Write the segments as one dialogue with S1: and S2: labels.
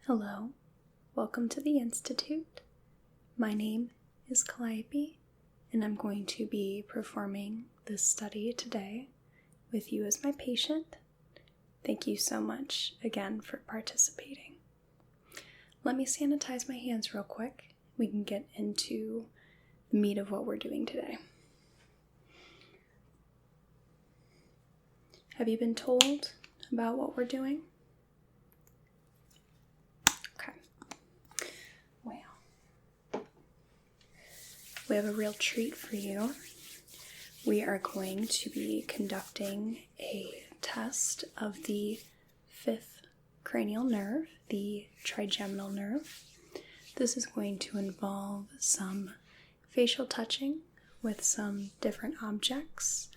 S1: Hello, welcome to the Institute. My name is Calliope, and I'm going to be performing this study today with you as my patient. Thank you so much again for participating. Let me sanitize my hands real quick. We can get into the meat of what we're doing today. Have you been told about what we're doing? Okay. Well, we have a real treat for you. We are going to be conducting a test of the fifth cranial nerve, the trigeminal nerve. This is going to involve some facial touching with some different objects,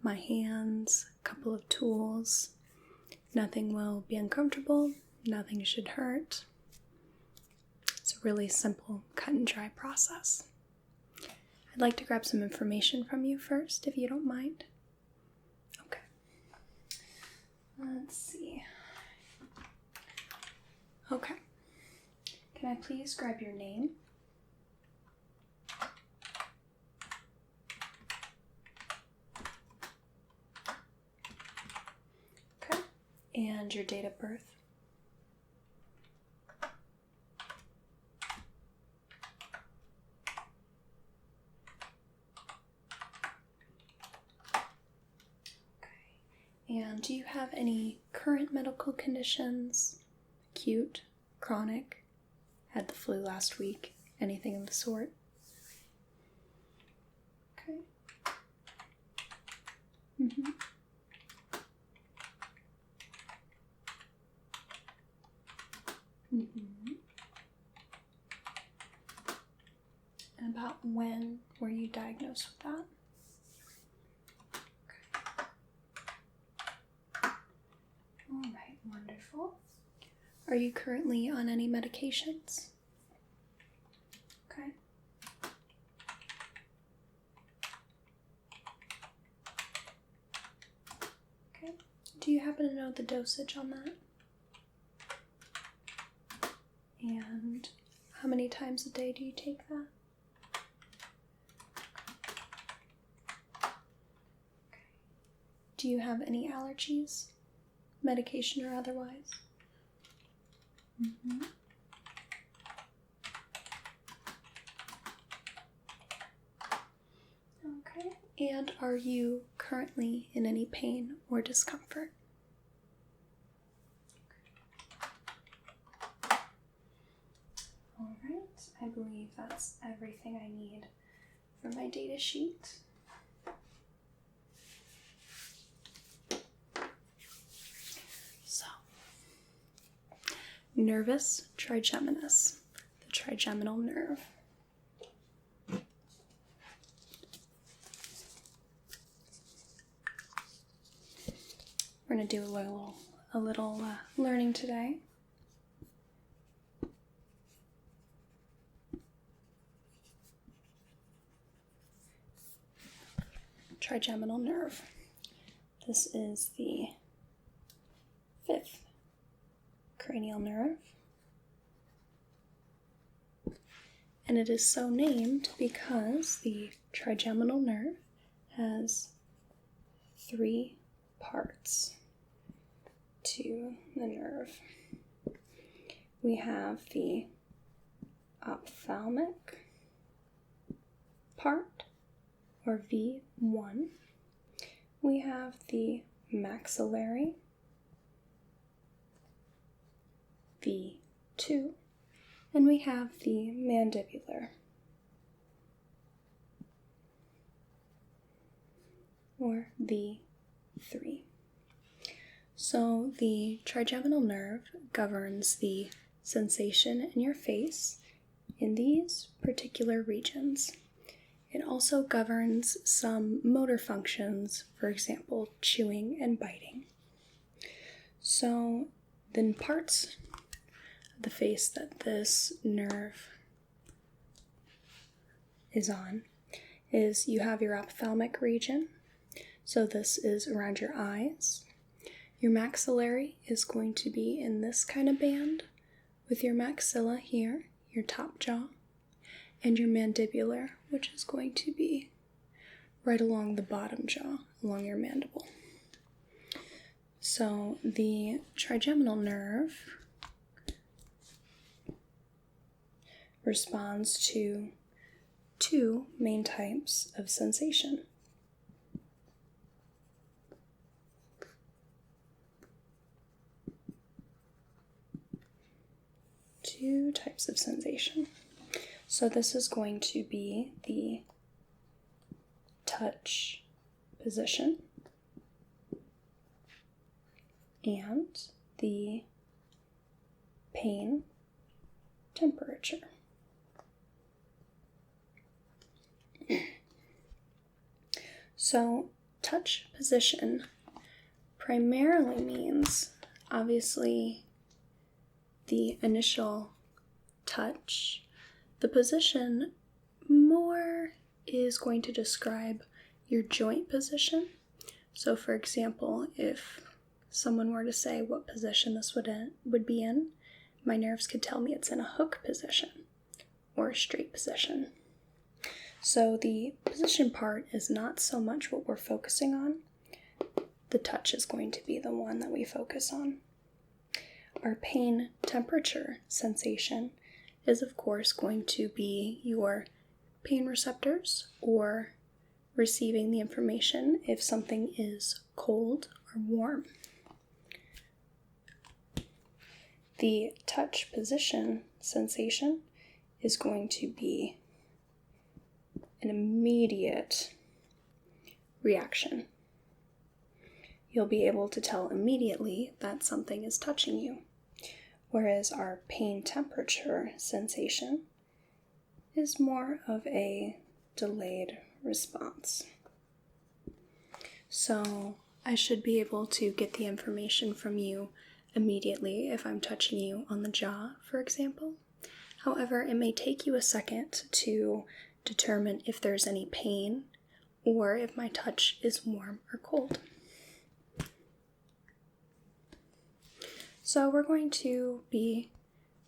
S1: my hands, a couple of tools. Nothing will be uncomfortable, nothing should hurt. It's a really simple, cut and dry process. I'd like to grab some information from you first, if you don't mind. Okay. Let's see. Okay. Can I please grab your name? Okay. And your date of birth? And do you have any current medical conditions? Acute, chronic, had the flu last week, anything of the sort? Okay. And about when were you diagnosed with that? Alright, wonderful. Are you currently on any medications? Okay. Okay. Do you happen to know the dosage on that? And how many times a day do you take that? Okay. Do you have any allergies? Medication or otherwise? Okay. And are you currently in any pain or discomfort? Alright, I believe that's everything I need for my data sheet. Nervus trigeminus, the trigeminal nerve. We're going to do a little learning today. Trigeminal nerve. This is the fifth cranial nerve, and it is so named because the trigeminal nerve has three parts to the nerve. We have the ophthalmic part, or V1. We have the maxillary, V2, and we have the mandibular, or V3. So the trigeminal nerve governs the sensation in your face in these particular regions. It also governs some motor functions, for example, chewing and biting. So the parts the face that this nerve is on is you have your ophthalmic region, so this is around your eyes. Your maxillary is going to be in this kind of band with your maxilla here, your top jaw, and your mandibular, which is going to be right along the bottom jaw, along your mandible. So the trigeminal nerve responds to two main types of sensation. Two types of sensation. So this is going to be the touch position and the pain temperature. So touch position primarily means, obviously, the initial touch. The position more is going to describe your joint position. So for example, if someone were to say what position this would be in, my nerves could tell me it's in a hook position or a straight position. So the position part is not so much what we're focusing on. The touch is going to be the one that we focus on. Our pain temperature sensation is, of course, going to be your pain receptors, or receiving the information if something is cold or warm. The touch position sensation is going to be an immediate reaction. You'll be able to tell immediately that something is touching you, whereas our pain temperature sensation is more of a delayed response. So I should be able to get the information from you immediately if I'm touching you on the jaw, for example. However, it may take you a second to determine if there's any pain or if my touch is warm or cold. So we're going to be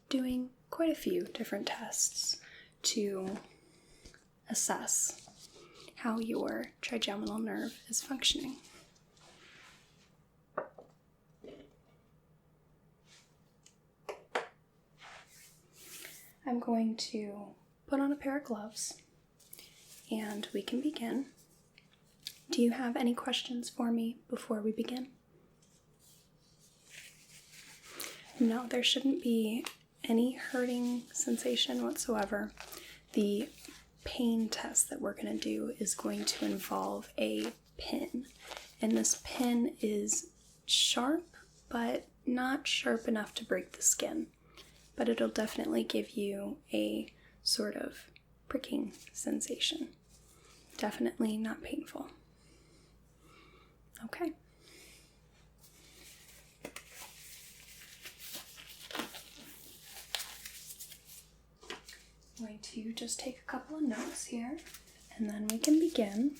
S1: doing quite a few different tests to assess how your trigeminal nerve is functioning. I'm going to put on a pair of gloves and we can begin. Do you have any questions for me before we begin? No, there shouldn't be any hurting sensation whatsoever. The pain test that we're going to do is going to involve a pin. And this pin is sharp, but not sharp enough to break the skin. But it'll definitely give you a sort of pricking sensation. Definitely not painful. Okay. I'm going to just take a couple of notes here, and then we can begin.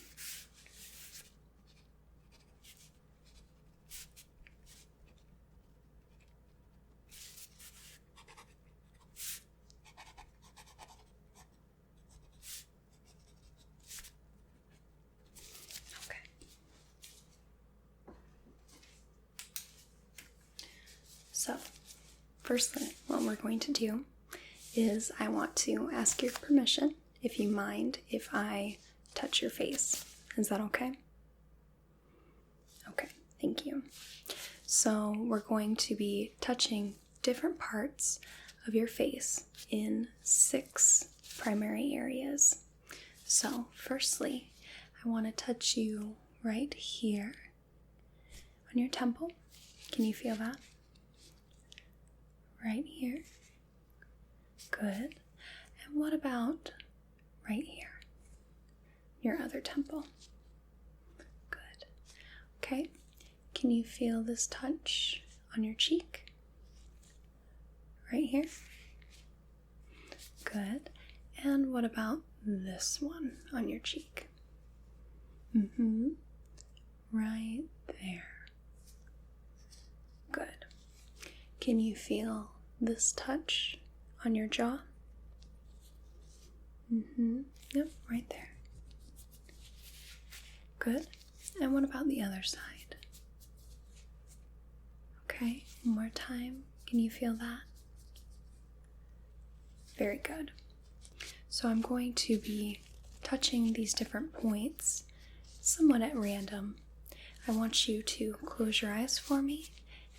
S1: Okay. So, firstly, what we're going to do is I want to ask your permission, if you mind, if I touch your face. Is that okay? Okay, thank you. So we're going to be touching different parts of your face in 6 primary areas. So firstly, I want to touch you right here on your temple. Can you feel that? Right here. Good. And what about right here? Your other temple. Good. Okay. Can you feel this touch on your cheek? Right here. Good. And what about this one on your cheek? Right there. Good. Can you feel this touch on your jaw? Yep, right there. Good. And what about the other side? Okay, one more time. Can you feel that? Very good. So I'm going to be touching these different points somewhat at random. I want you to close your eyes for me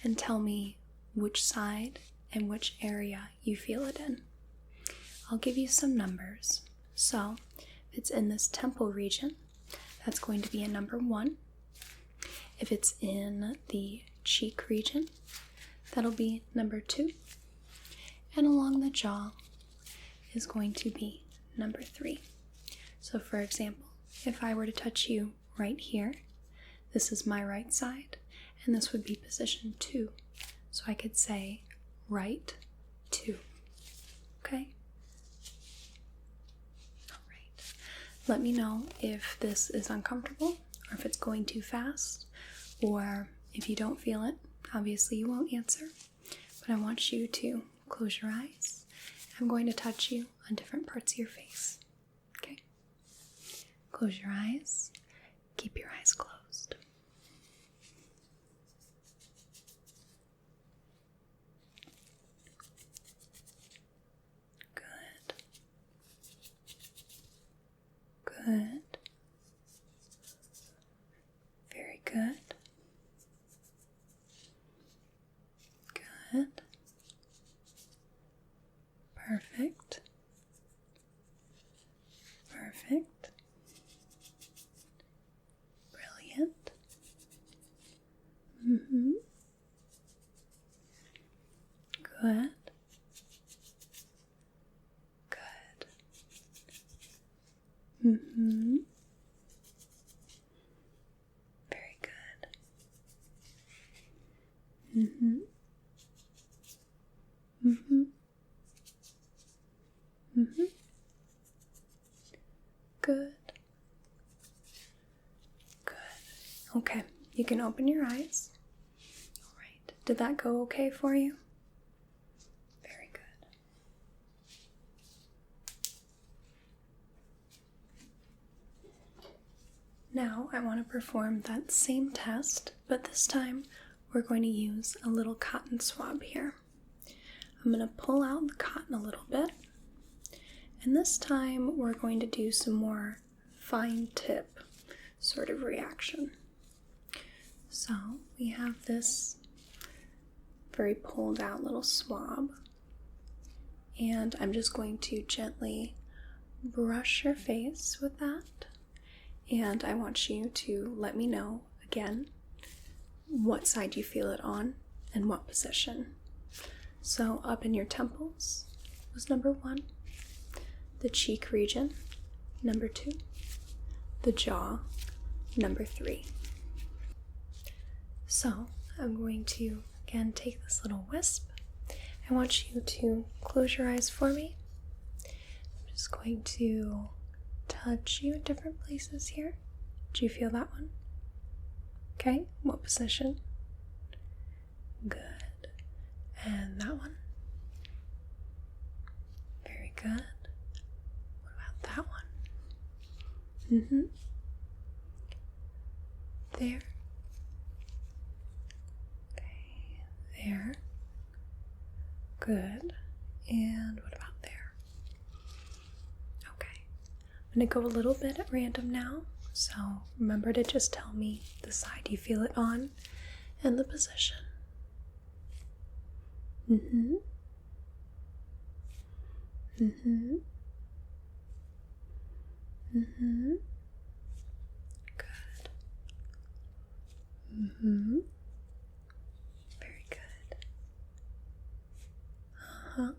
S1: and tell me which side and which area you feel it in. I'll give you some numbers. So, if it's in this temple region, that's going to be a number 1. If it's in the cheek region, that'll be number 2. And along the jaw is going to be number 3. So for example, if I were to touch you right here, this is my right side, and this would be position 2. So I could say right 2. Okay? Alright. Let me know if this is uncomfortable, or if it's going too fast, or if you don't feel it. Obviously you won't answer, but I want you to close your eyes. I'm going to touch you on different parts of your face. Okay? Close your eyes. Keep your eyes closed. Good. Good. Very good. Good. Perfect. Perfect. Brilliant. Good. Good. Very good. Good. Good. Okay, you can open your eyes. All right. Did that go okay for you? Very good. Now I want to perform that same test, but this time we're going to use a little cotton swab here. I'm going to pull out the cotton a little bit, and this time we're going to do some more fine tip sort of reaction. So we have this very pulled out little swab, and I'm just going to gently brush your face with that, and I want you to let me know again what side you feel it on and what position. So up in your temples was number 1, the cheek region, number 2, the jaw, number 3. So I'm going to again take this little wisp. I want you to close your eyes for me. I'm just going to touch you in different places here. Do you feel that one? Okay, what position? Good. And that one? Very good. What about that one? There. Okay, there. Good. And what about there? Okay. I'm going to go a little bit at random now. So remember to just tell me the side you feel it on and the position. Good. Very good. Good.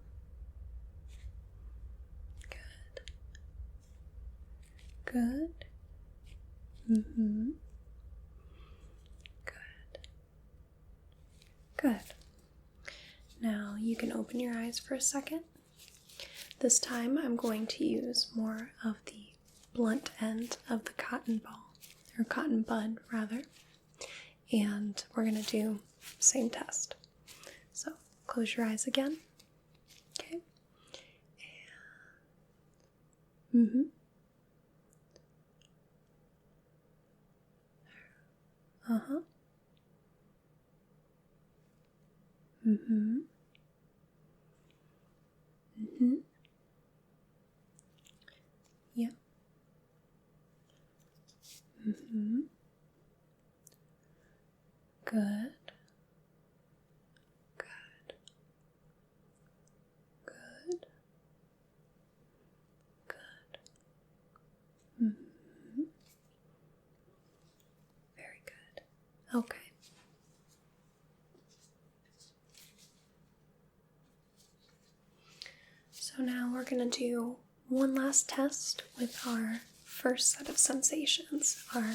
S1: Good. Good. Good. Now you can open your eyes for a second. This time I'm going to use more of the blunt end of the cotton ball, or cotton bud rather, and we're going to do the same test. So close your eyes again. Mm-hmm. Uh-huh. Mm-hmm. Mm-hmm. Yep. Mm-hmm. Good. Good. Good. Good. Mm-hmm. Very good. Okay. So now we're going to do one last test with our first set of sensations, our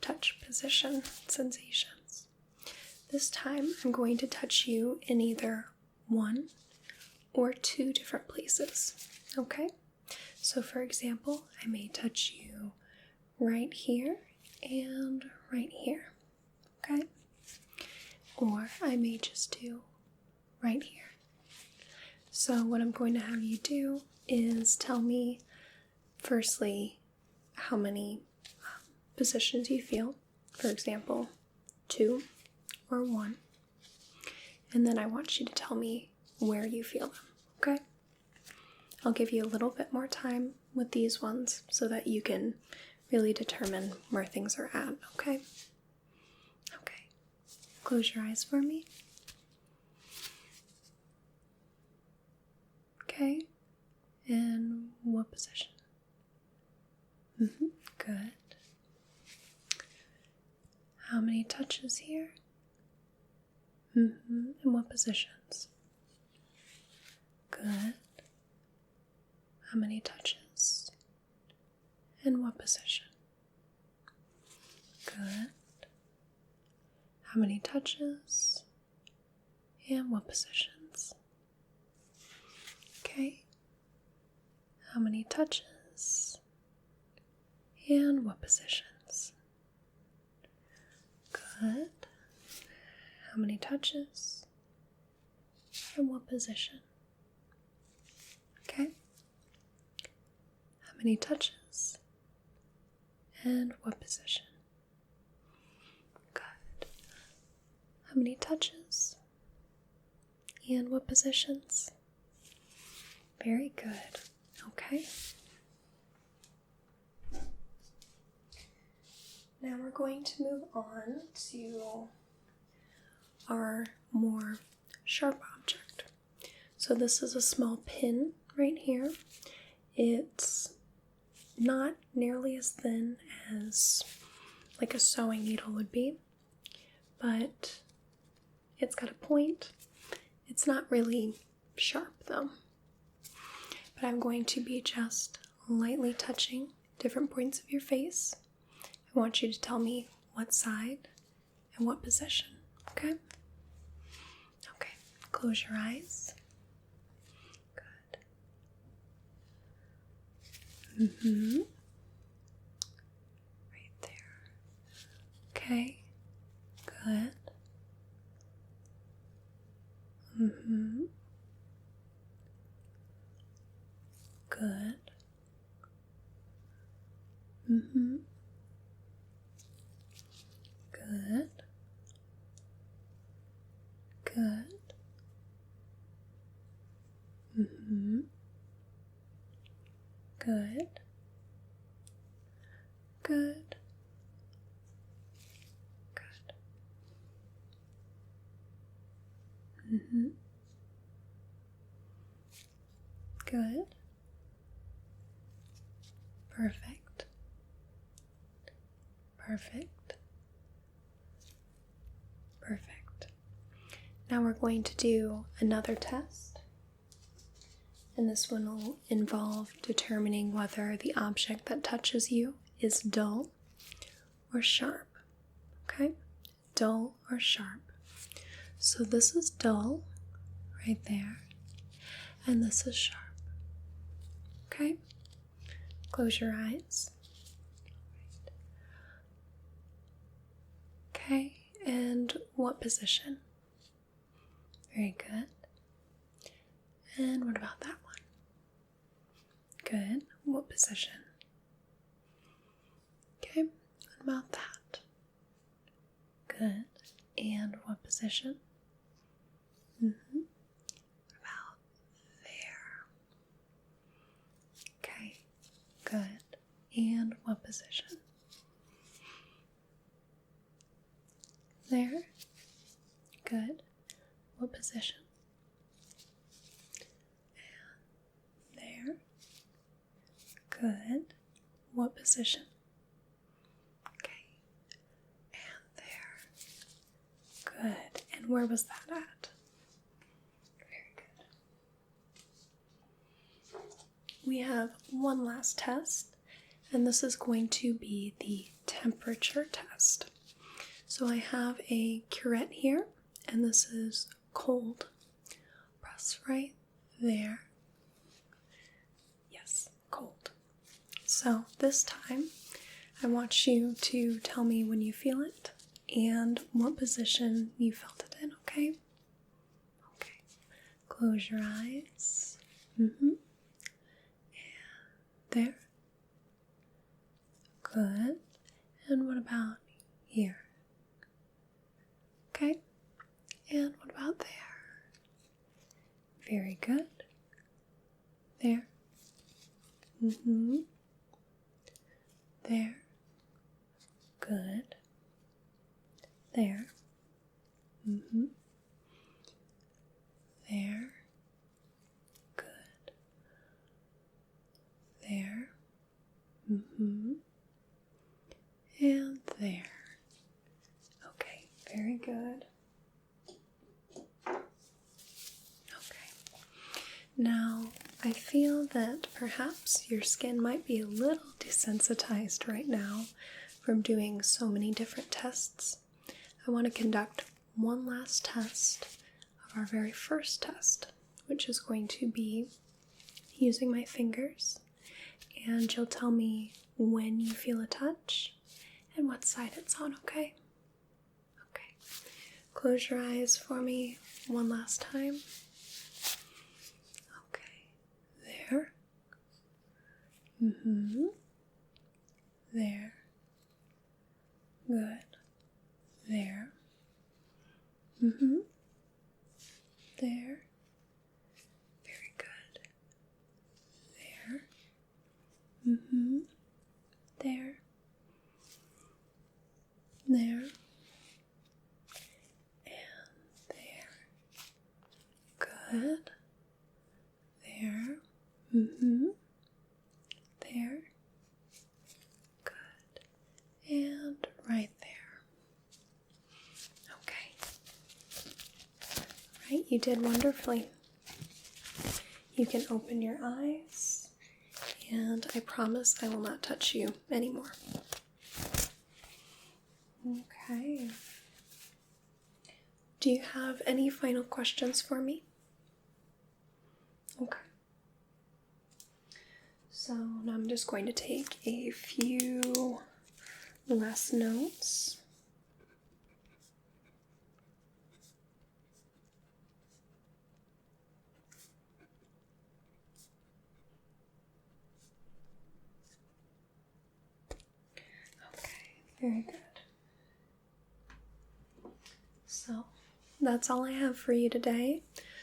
S1: touch position sensations. This time I'm going to touch you in either one or two different places, okay? So for example, I may touch you right here and right here, okay? Or I may just do right here. So what I'm going to have you do is tell me, firstly, how many positions you feel. For example, 2 or 1. And then I want you to tell me where you feel them, okay? I'll give you a little bit more time with these ones so that you can really determine where things are at, okay? Okay. Close your eyes for me. Okay. And what position? Good. How many touches here? In what positions? Good. How many touches? In what position? Good. How many touches? And what positions? Okay. How many touches? And what positions? Good. How many touches? And what position? Okay. How many touches? And what position? Good. How many touches? And what positions? Very good. Okay. Now we're going to move on to our more sharp object. So this is a small pin right here. It's not nearly as thin as like a sewing needle would be, but it's got a point. It's not really sharp though. But I'm going to be just lightly touching different points of your face. I want you to tell me what side and what position, okay? Okay, close your eyes. Good. Right there. Okay, good. Good. Good. Good. Good. Good. Good. Good. Perfect. Perfect. Perfect. Now we're going to do another test, and this one will involve determining whether the object that touches you is dull or sharp. Okay? Dull or sharp. So this is dull right there, and this is sharp. Okay? Close your eyes. Okay, and what position? Very good. And what about that one? Good. What position? position? Okay, what about that? Good. And what position? What about there? Okay, good. And what position? There. Good. What position? And there. Good. What position? Okay. And there. Good. And where was that at? Very good. We have one last test, and this is going to be the temperature test. So I have a curette here, and this is cold. Press right there. Yes, cold. So this time, I want you to tell me when you feel it and what position you felt it in, okay? Okay. Close your eyes. And there. Good. And what about here? Okay. And what about there? Very good. There. There. Good. There. There. Good. There. And there. Okay, very good. Now, I feel that perhaps your skin might be a little desensitized right now from doing so many different tests. I want to conduct one last test of our very first test, which is going to be using my fingers, and you'll tell me when you feel a touch and what side it's on, okay? Okay. Close your eyes for me one last time. There. There. Good. There. There. Very good. There. There. There. And there. Good. There. There. Good. And right there. Okay. Right, you did wonderfully. You can open your eyes, and I promise I will not touch you anymore. Okay. Do you have any final questions for me? Okay. So now I'm just going to take a few last notes. Okay, very good. So that's all I have for you today.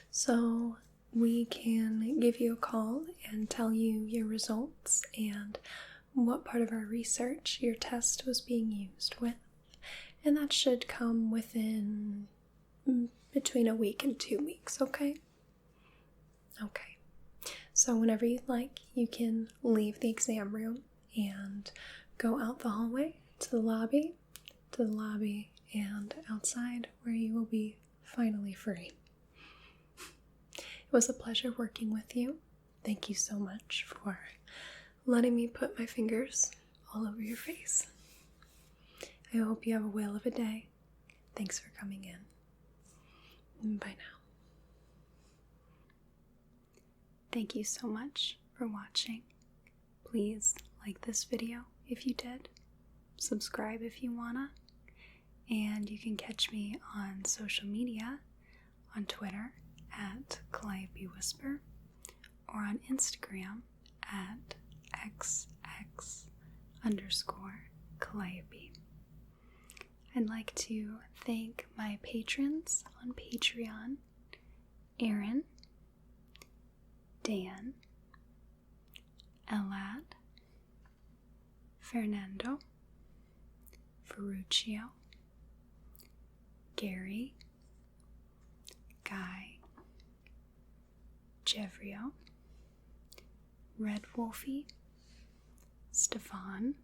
S1: So we can give you a call and tell you your results and what part of our research your test was being used with. And that should come within between a week and 2 weeks, okay? Okay. So whenever you'd like, you can leave the exam room and go out the hallway to the lobby, and outside where you will be finally free. It was a pleasure working with you. Thank you so much for letting me put my fingers all over your face. I hope you have a whale of a day. Thanks for coming in. Bye now. Thank you so much for watching. Please like this video if you did. Subscribe if you wanna. And you can catch me on social media, on Twitter at Calliope Whisper, or on Instagram at XX_Calliope. I'd like to thank my patrons on Patreon: Aaron, Dan, Elad, Fernando, Ferruccio, Gary, Guy, Jevrio, Red Wolfy, Stefan,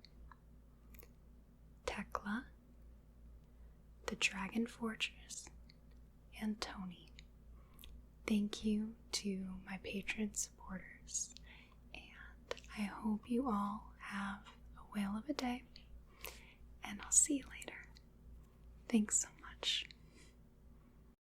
S1: Tekla, thedragonfortress, and Tony. Thank you to my patron supporters, and I hope you all have a whale of a day, and I'll see you later. Thanks so much.